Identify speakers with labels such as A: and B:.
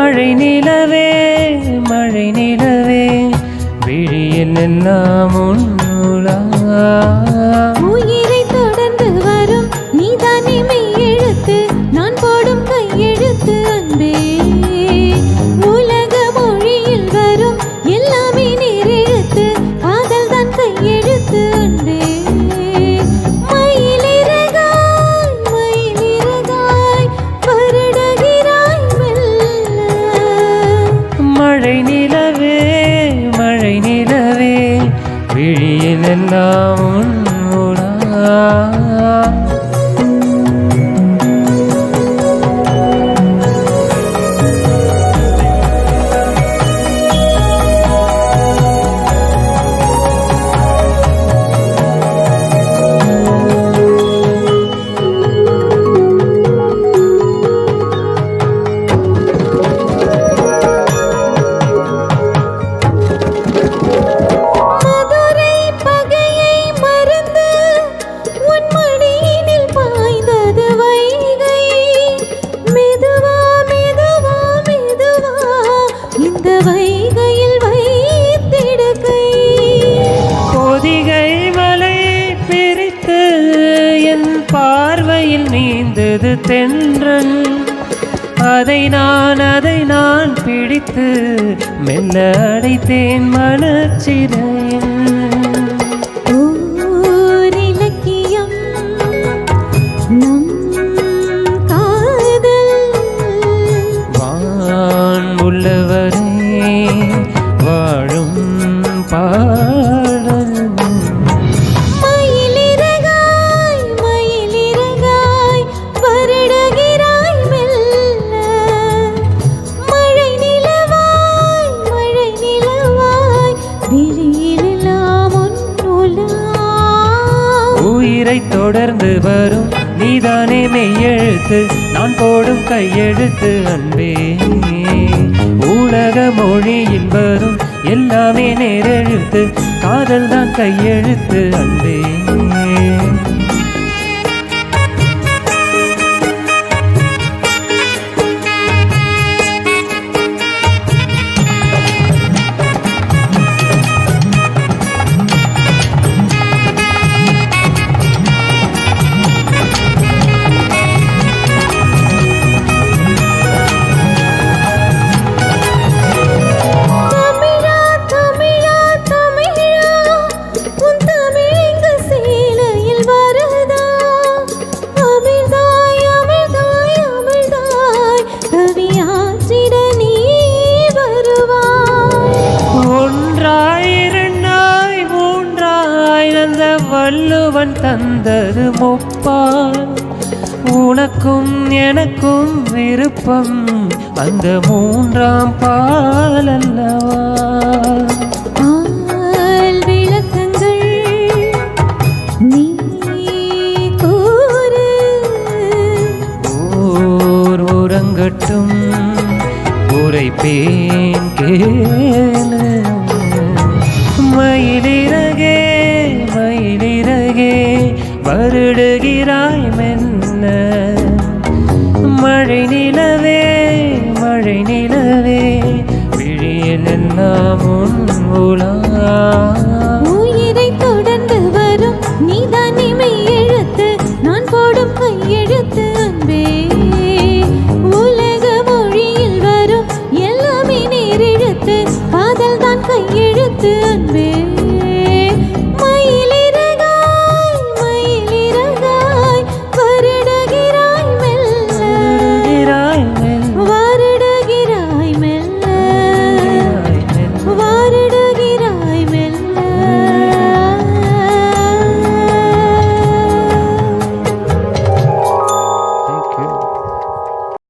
A: மழை நிலவே மழை நிலவே விழியில் எல்லாம் உன்னுலா
B: உயிரை தொடர்ந்து வரும் நீதானே மெய் எழுத்து நான் போடும் கையெழுத்து அன்பே உலக மொழியில் வரும் எல்லாமே நேரெழுத்து காதல் தான் கையெழுத்து அன்பே
A: மழை நிலவே மழை நிலவே விழியில் எல்லாம் உன்னுலா
B: வைகையில் வைத்திடுகை
A: பொதிகை மலை பிரித்து என் பார்வையில் நீந்தது தென்றல் அதை நான் பிடித்து மெல்ல அடைத்தேன் மனச்சிறையில்
B: ஓர் இலக்கியம் நம் காதல்
A: வான் உள்ளவரை வாழும் பாடல்
B: மயிலிறகாய் மயிலிறகாய் வருடுகிறாய் மெல்ல மழை நிலவாய் விழியிலெல்லாம் உன்னுலா
A: உயிரை தொடர்ந்து வரும் நீதானே மெய்யெழுத்து நான் போடும் கையெழுத்து அன்பே உலக மொழியில் வரும் எல்லாமே நேரெழுத்து காதல் தான் கையெழுத்து அன்பே வள்ளுவன் தந்தது முப்பால் உனக்கும் எனக்கும் விருப்பம் அந்த மூன்றாம் பால் அல்லவா
B: விளக்கங்கள் நீ கூறு
A: ஓர் உறங்கட்டும் உரைப்பேன் கேளு மயிலிறகே மயிலிறகே வருடுகிறாய் மெல்ல மழை நிலவே விழியில் எல்லாம் உன்னுலா
B: உயிரை தொடர்ந்து வரும் நீதானே மெய் எழுத்து நான் போடும் கையெழுத்து அன்பே உலக மொழியில் வரும் எல்லாமே நேரெழுத்து காதல் தான் கையெழுத்து